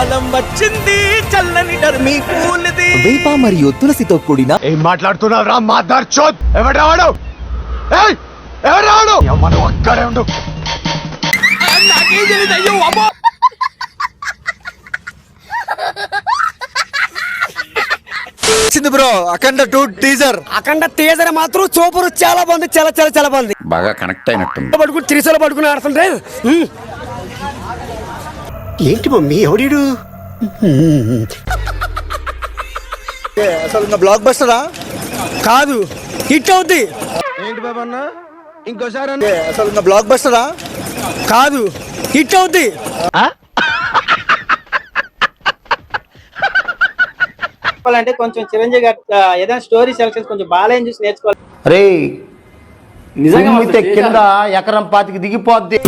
కాలం వచ్చింది చల్లని డర్మీ కూల్ది. వేప మరియు తులసితో కూడిన ఏం మాట్లాడుతున్నావు రా మాదార్ చోద్? ఎవరు రావడు? ఎవరు రావడు? మనం అక్కడే ఉండు. నాకేం తెలియదు. అయ్యో అమ్మో. బ్రో అఖండ 2 టీజర్. అఖండ టీజర్ మాత్రం సూపర్, చాలా బాగుంది, చాలా చాలా చాలా బాగుంది. బాగా కనెక్ట్ అయినట్టుంది. పడుకుని త్రిశూల పడుకుని ఆడుతుంటే ఏంటి మమ్మీ ఎవడీడు? అసలు బ్లాక్ బస్టరా కాదు, హిట్ అవుద్ది. ఏంటి బాబా అన్న ఇంకోసారి అసలు బ్లాక్ బస్టరా కాదు, హిట్ అవుద్ది. అంటే కొంచెం చిరంజీవి గారు ఏదైనా స్టోరీ సెలక్షన్స్ కొంచెం బాలయ్యని చూసి నేర్చుకోవాలి. రే నిజంగా కింద ఎకరం 25 దిగిపోద్ది.